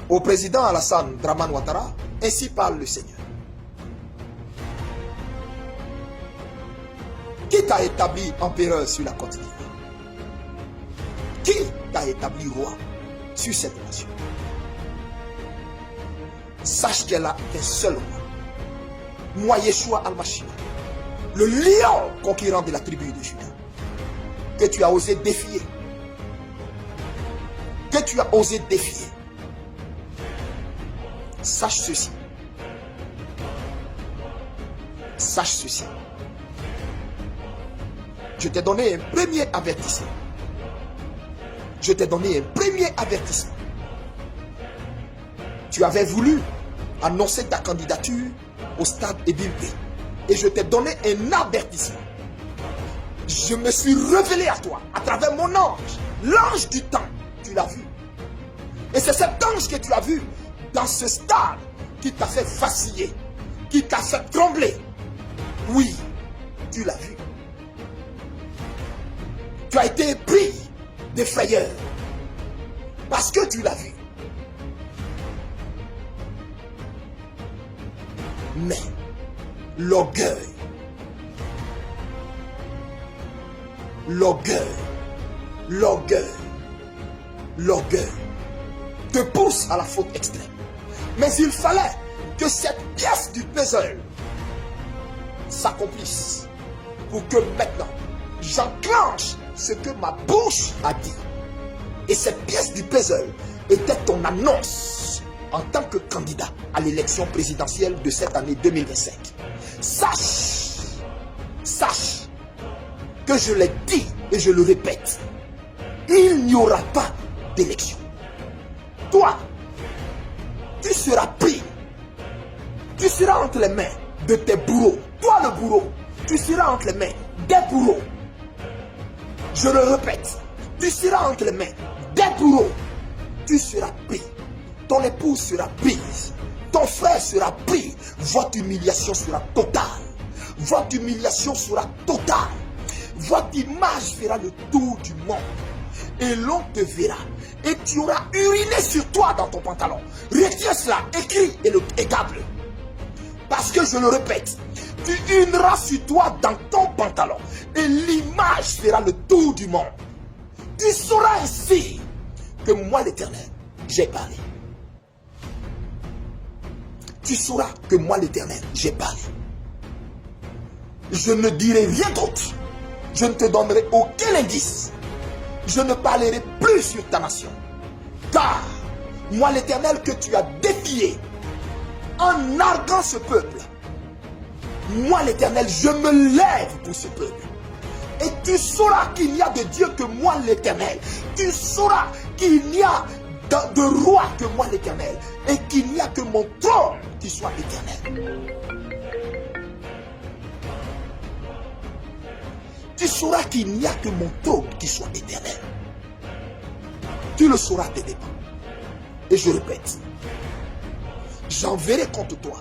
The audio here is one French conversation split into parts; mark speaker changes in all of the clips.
Speaker 1: au président Alassane Dramane Ouattara, ainsi parle le Seigneur. Qui t'a établi empereur sur la Côte d'Ivoire? Qui t'a établi roi sur cette nation? Sache qu'elle a un seul roi. Moi, Yeshua Al-Mashiach, le lion conquérant de la tribu de Juda, que tu as osé défier. Que tu as osé défier. Sache ceci. Sache ceci. Je t'ai donné un premier avertissement. Je t'ai donné un premier avertissement. Tu avais voulu annoncer ta candidature au stade Ebimpe. Et je t'ai donné un avertissement. Je me suis révélé à toi à travers mon ange. L'ange du temps, tu l'as vu. Et c'est cet ange que tu as vu dans ce stade qui t'a fait vaciller, qui t'a fait trembler. Oui, tu l'as vu. Tu as été pris de frayeur parce que tu l'as vu. Mais l'orgueil, te pousse à la faute extrême. Mais il fallait que cette pièce du puzzle s'accomplisse pour que maintenant j'enclenche ce que ma bouche a dit. Et cette pièce du puzzle était ton annonce en tant que candidat à l'élection présidentielle de cette année 2025. Sache que je l'ai dit et je le répète, il n'y aura pas d'élection. Toi, tu seras pris. Tu seras entre les mains de tes bourreaux. Toi le bourreau, tu seras entre les mains des bourreaux. Je le répète, tu seras entre les mains des bourreaux. Tu seras pris. Ton épouse sera prise. Ton frère sera pris. Votre humiliation sera totale. Votre humiliation sera totale. Votre image fera le tour du monde. Et l'on te verra. Et tu auras uriné sur toi dans ton pantalon. Retiens cela, écris et garde-le. Parce que je le répète, tu urineras sur toi dans ton pantalon. Et l'image fera le tour du monde. Tu sauras ainsi que moi l'Éternel, j'ai parlé. Tu sauras que moi l'Éternel, j'ai parlé. Je ne dirai rien d'autre. Je ne te donnerai aucun indice. Je ne parlerai plus sur ta nation. Car moi l'Éternel que tu as défié en narguant ce peuple, moi l'Éternel, je me lève pour ce peuple. Et tu sauras qu'il n'y a de Dieu que moi l'Éternel. Tu sauras qu'il n'y a de roi que moi l'Éternel. Et qu'il n'y a que mon trône qui soit éternel. Tu sauras qu'il n'y a que mon trône qui soit éternel. Tu le sauras tes dépens. Et je répète, j'enverrai contre toi.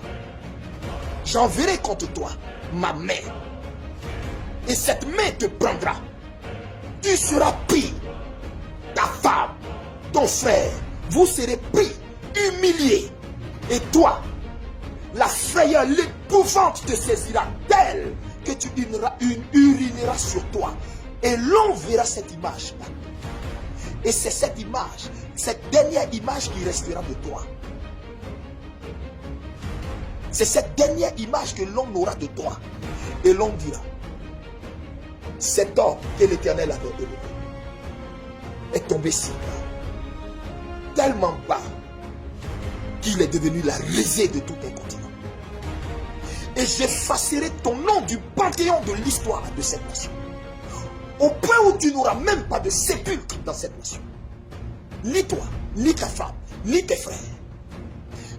Speaker 1: J'enverrai contre toi ma main. Et cette main te prendra. Tu seras pris. Ta femme, ton frère, vous serez pris, humiliés. Et toi, la frayeur, l'épouvante te saisira telle que tu urineras sur toi. Et l'on verra cette image. Et c'est cette image, cette dernière image qui restera de toi. C'est cette dernière image que l'on aura de toi. Et l'on dira, cet homme que l'Éternel avait élevé est tombé si bas, tellement bas, qu'il est devenu la risée de tout un continent. Et j'effacerai ton nom du panthéon de l'histoire de cette nation. Au point où tu n'auras même pas de sépulcre dans cette nation. Ni toi, ni ta femme, ni tes frères,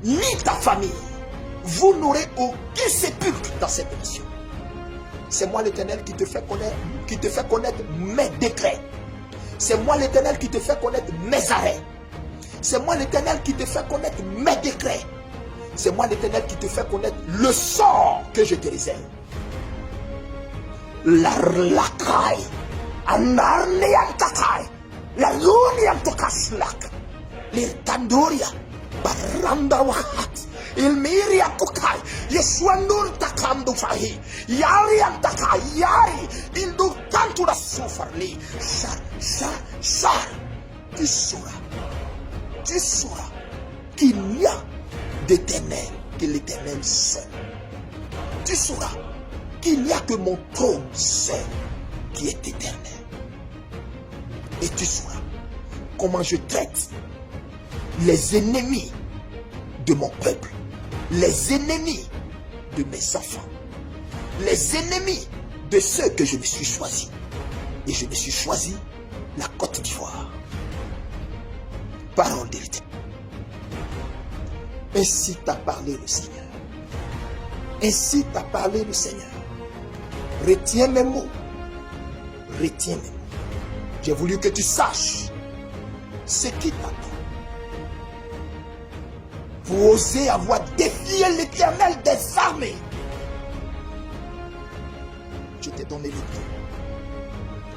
Speaker 1: ni ta famille. Vous n'aurez aucun sépulcre dans cette nation. C'est moi l'Éternel qui te fait connaître mes décrets. C'est moi l'Éternel qui te fait connaître mes arrêts. C'est moi l'Éternel qui te fait connaître mes décrets. C'est moi l'Éternel qui te fait connaître le sort que je te réserve. La lakai, anarniantakai, la luniantokashnak, l'irtandoria, Baranda wahat. Il miria tukai. Yeswanur takandu fahi. Yari antakai. Yari. Indu tantu da soufarli. Char. Tu sauras qu'il n'y a d'éternel que l'éternel seul. Tu sauras qu'il n'y a que mon trône seul qui est éternel. Et tu sauras comment je traite les ennemis de mon peuple, les ennemis de mes enfants, les ennemis de ceux que je me suis choisi. Et je me suis choisi la Côte d'Ivoire. Parole de l'Éternel. Ainsi t'a parlé le Seigneur. Ainsi t'a parlé le Seigneur. Retiens mes mots. Retiens mes mots. J'ai voulu que tu saches ce qui t'attend. Pour oser avoir défié l'Éternel des armées. Je t'ai donné le temps.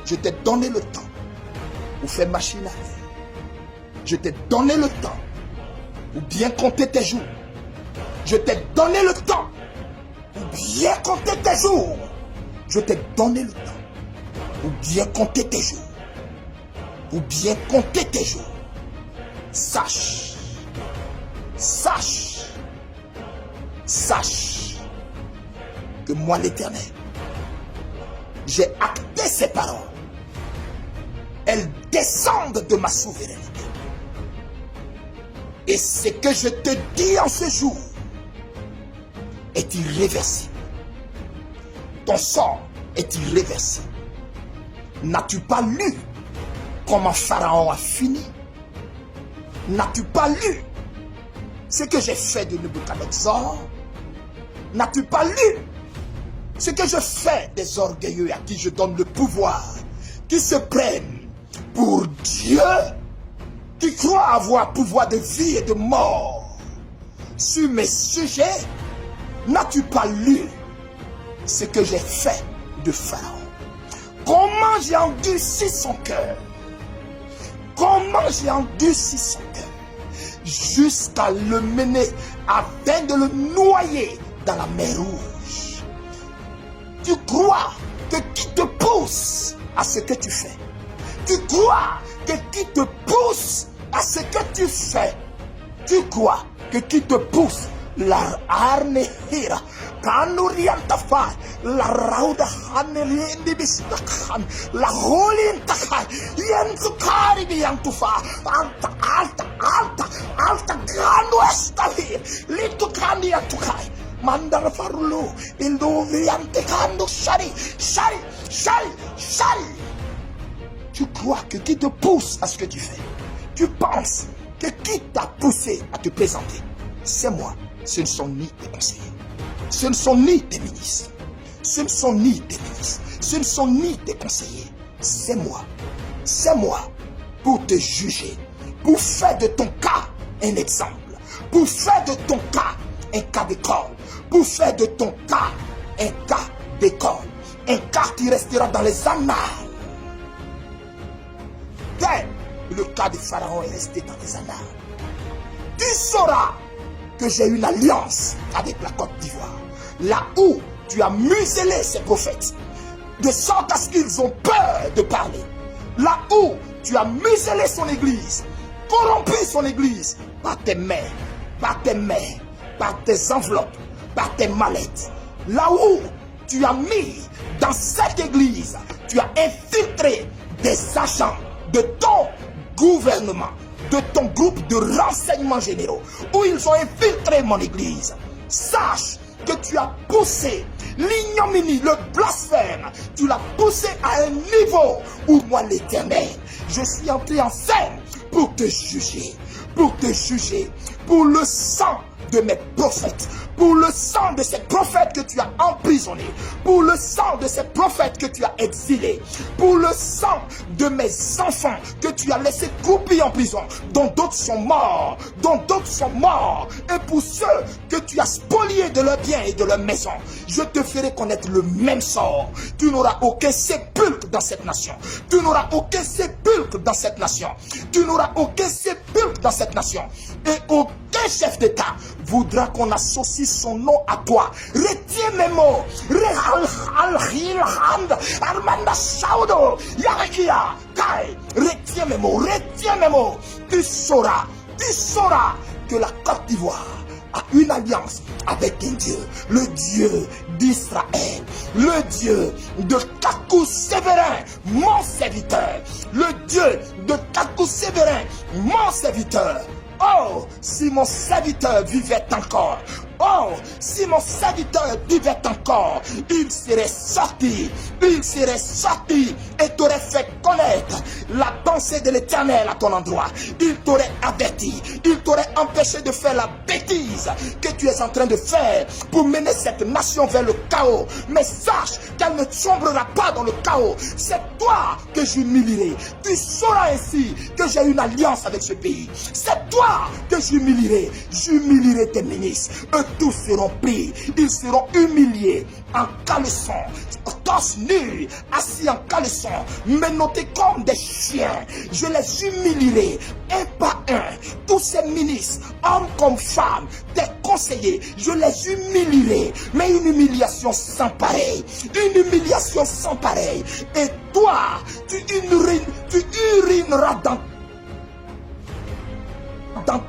Speaker 1: Je t'ai donné le temps pour faire machine arrière. Je t'ai donné le temps pour bien compter tes jours. Je t'ai donné le temps pour bien compter tes jours. Je t'ai donné le temps pour bien compter tes jours. Pour bien compter tes jours. Sache que moi l'Éternel, j'ai acté ces paroles. Elles descendent de ma souveraineté. Et ce que je te dis en ce jour est irréversible. Ton sort est irréversible. N'as-tu pas lu comment Pharaon a fini? N'as-tu pas lu ce que j'ai fait de Nebuchadnezzar? N'as-tu pas lu ce que je fais des orgueilleux à qui je donne le pouvoir, qui se prennent pour Dieu, qui croient avoir pouvoir de vie et de mort sur mes sujets? N'as-tu pas lu ce que j'ai fait de Pharaon? Comment j'ai endurci son cœur? Comment j'ai endurci son cœur jusqu'à le mener afin de le noyer dans la mer Rouge? Tu crois que qui te pousse à ce que tu fais? Tu crois que qui te pousse à ce que tu fais? Tu crois que qui te pousse? La arne hira kanuriantafa la rauda hanelindi bistakhan la holintakai yentukari biantufa alta grando estavi litukandi atukai mandar farulu ildoviante kando shari. Tu crois que qui te pousse à ce que tu fais? Tu penses que qui t'a poussé à te présenter? C'est moi. Ce ne sont ni des conseillers. Ce ne sont ni des ministres. Ce ne sont ni des ministres. Ce ne sont ni des conseillers. C'est moi. C'est moi pour te juger. Pour faire de ton cas un exemple. Pour faire de ton cas un cas d'école. Pour faire de ton cas un cas d'école. Un cas qui restera dans les annales. Le cas de Pharaon est resté dans les annales. Tu sauras que j'ai une alliance avec la Côte d'Ivoire. Là où tu as muselé ces prophètes, de sorte à ce qu'ils ont peur de parler. Là où tu as muselé son église, corrompu son église, par tes mains, par tes enveloppes, par tes mallettes. Là où tu as mis dans cette église, tu as infiltré des agents de ton gouvernement, de ton groupe de renseignements généraux, où ils ont infiltré mon église. Sache que tu as poussé l'ignominie, le blasphème, tu l'as poussé à un niveau où moi l'Éternel, je suis entré en scène pour te juger, pour le sang de mes prophètes, pour le sang de ces prophètes que tu as emprisonnés, pour le sang de ces prophètes que tu as exilés, pour le sang de mes enfants que tu as laissés croupir en prison, dont d'autres sont morts, et pour ceux que tu as spoliés de leurs biens et de leurs maisons, je te ferai connaître le même sort. Tu n'auras aucun sépulcre dans cette nation. Tu n'auras aucun sépulcre dans cette nation. Tu n'auras aucun sépulcre dans cette nation. Et aucun aucun chef d'État voudra qu'on associe son nom à toi. Retiens mes mots. Retiens mes mots, retiens mes mots. Tu sauras que la Côte d'Ivoire a une alliance avec un Dieu, le Dieu d'Israël, le Dieu de Kakou Sévérin, mon serviteur, le Dieu de Kakou Sévérin, mon serviteur. Oh, si mon serviteur vivait encore, oh, si mon serviteur vivait encore, il serait sorti et t'aurait fait connaître la pensée de l'Éternel à ton endroit. Il t'aurait averti, il t'aurait empêché de faire la bêtise que tu es en train de faire pour mener cette nation vers le chaos. Mais sache qu'elle ne sombrera pas dans le chaos. C'est toi que j'humilierai. Tu sauras ainsi que j'ai une alliance avec ce pays. C'est toi que j'humilierai. J'humilierai tes ministres. Eux tous seront pris. Ils seront humiliés en caleçon, torse nu, assis en caleçon, menottés comme des chiens. Je les humilierai un par un. Tous ces ministres, hommes comme femmes, tes conseillers, je les humilierai. Mais une humiliation sans pareil. Une humiliation sans pareil. Et toi, tu urineras dans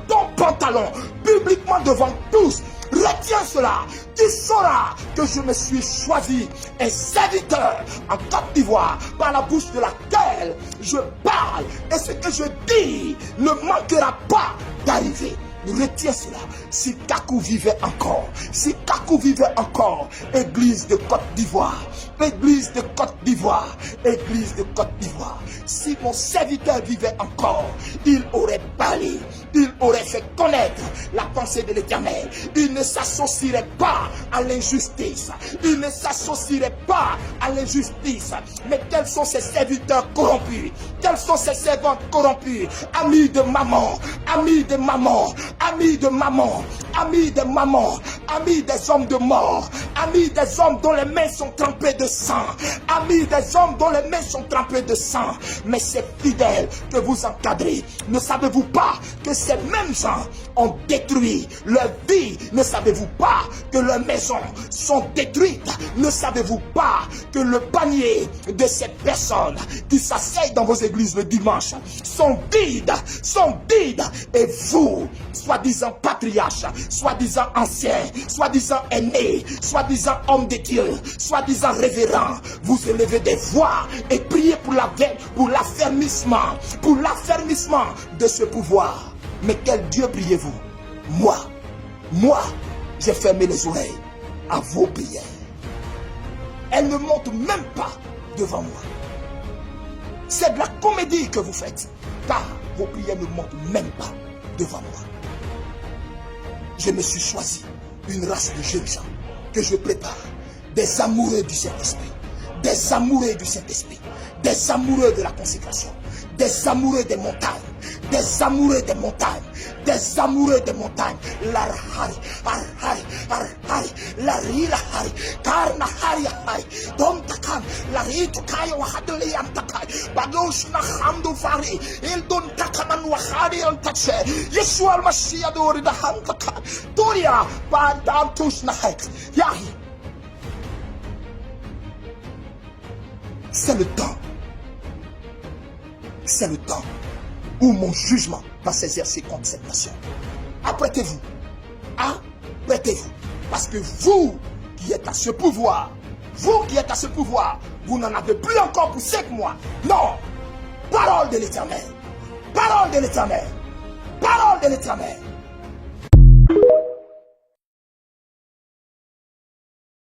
Speaker 1: ton pantalon, publiquement devant tous. Retiens cela. Tu sauras que je me suis choisi un serviteur en Côte d'Ivoire par la bouche de laquelle je parle. Et ce que je dis ne manquera pas d'arriver. Retiens cela. Si Kakou vivait encore, si Kakou vivait encore, Église de Côte d'Ivoire, Église de Côte d'Ivoire, Église de Côte d'Ivoire, si mon serviteur vivait encore, il aurait parlé, il aurait fait connaître la pensée de l'Éternel. Il ne s'associerait pas à l'injustice, il ne s'associerait pas à l'injustice. Mais quels sont ces serviteurs corrompus? Quels sont ces servantes corrompues? Amis de maman, amis de maman, amis de maman, amis de maman, amis des hommes de mort, amis des hommes dont les mains sont trempées de sang, amis des hommes dont les mains sont trempées de sang. Mais ces fidèles que vous encadrez, ne savez-vous pas que ces mêmes gens ont détruit leur vie? Ne savez-vous pas que leurs maisons sont détruites? Ne savez-vous pas que le panier de ces personnes qui s'asseyent dans vos églises le dimanche sont vides, et vous, soi-disant patriarches, soi-disant anciens, soi-disant aînés, soi-disant hommes de Dieu, soi-disant révérends, vous élevez des voix et priez pour l'affermissement de ce pouvoir. Mais quel Dieu priez-vous? Moi, j'ai fermé les oreilles à vos prières. Elles ne montent même pas devant moi. C'est de la comédie que vous faites, car vos prières ne montent même pas devant moi. Je me suis choisi une race de jeunes gens que je prépare, des amoureux du Saint-Esprit, des amoureux du Saint-Esprit, des amoureux de la consécration, des amoureux des montagnes, des amoureux des montagnes, des amoureux des montagnes. L'arhari, arhari, arhari, lari lahari, karna hari hari, dom takam, lari tukaya wahadli antakai, badosh na hamdu fari, ildon takaman wahari antache, Yeshua al-Mashiach dori da hantaka, Doria, badam tush na hek, yahi. C'est le temps. C'est le temps où mon jugement va s'exercer contre cette nation. Apprêtez-vous. Apprêtez-vous. Parce que vous qui êtes à ce pouvoir, vous n'en avez plus encore pour 5 mois. Non. Parole de l'Éternel. Parole de l'Éternel. Parole de l'Éternel.